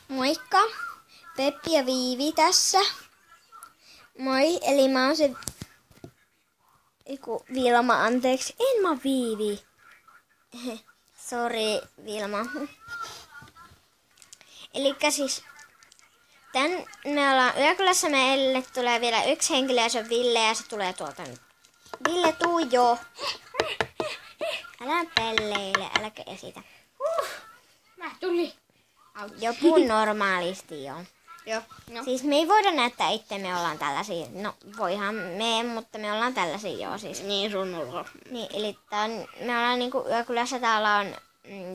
Moikka! Peppi ja Viivi tässä. Moi, eli mä oon se... Vilma, anteeksi. En mä Viivi. Sori, Vilma. Elikkä siis... Tän me ollaan yökylässä, meille tulee vielä yksi henkilö ja se on Ville ja se tulee tuolta nyt. Ville, tuu jo! Älä pelleile, äläkä esitä. Mä tulin. Joku normaalisti jo. Joo, no. Siis me ei voida näyttää itse, me ollaan tällaisia. No voihan me, mutta me ollaan tällaisia jo siis. Niin sun ulo. Niin, eli me ollaan niinku yökylässä, täällä on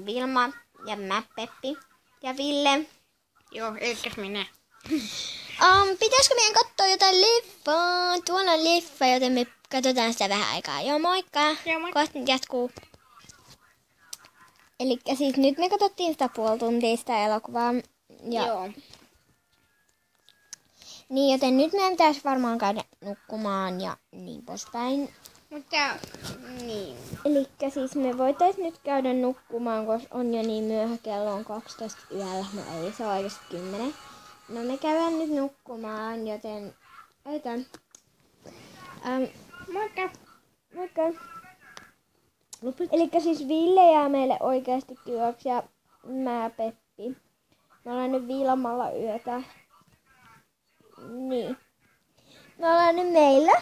Vilma ja mä, Peppi ja Ville. Joo, eikäs minä. Pitäisikö meidän katsoa jotain leffaa? Tuolla on leffa, joten me katsotaan sitä vähän aikaa. Joo, moikka! Joo, moikka. Kohta nyt jatkuu. Elikkä siis nyt me katsottiin sitä puolituntia elokuvaa. Ja Joo. niin, joten nyt meidän pitäisi varmaan käydä nukkumaan ja niin poispäin. Mutta niin. Elikkä siis me voitais nyt käydä nukkumaan, koska on jo niin myöhä, kello on 12 yöllä. No ei, se on oikeasti 10. No me käydään nyt nukkumaan, joten... Oitan. Moikka. Moikka. Elikkä siis Ville jää meille oikeasti yöksi ja mä Peppi. Me ollaan nyt Vilmalla yötä. Niin. Me ollaan nyt meillä.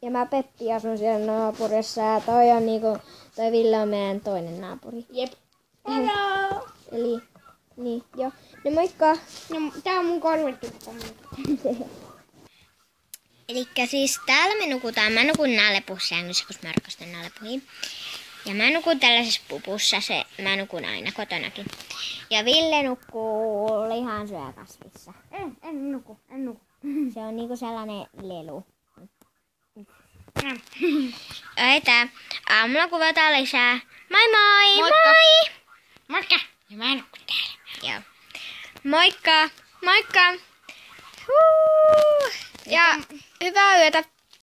Ja mä Peppi asun siellä naapurissa ja toi on niinku, toi Ville on meidän toinen naapuri. Jep. Hello. Eli, niin, joo. No moikka! No, tää on mun korvatuppa. Elikkä siis täällä me nukutaan. Mä nukun nalepussängyssä, koska mä rakastan nalepuja. Ja mä nukun tällaisessa pupussa, mä nukun aina kotonakin. Ja Ville nukkuu lihansyökasvissa. En nuku. Se on niinku sellainen lelu. Mm. Oita, aamulla kuvataan lisää. Moi moi! Moikka. Moi! Moikka. Ja mä nukun täällä. Joo. Moikka! Moikka! Huu. Ja hyvää yötä!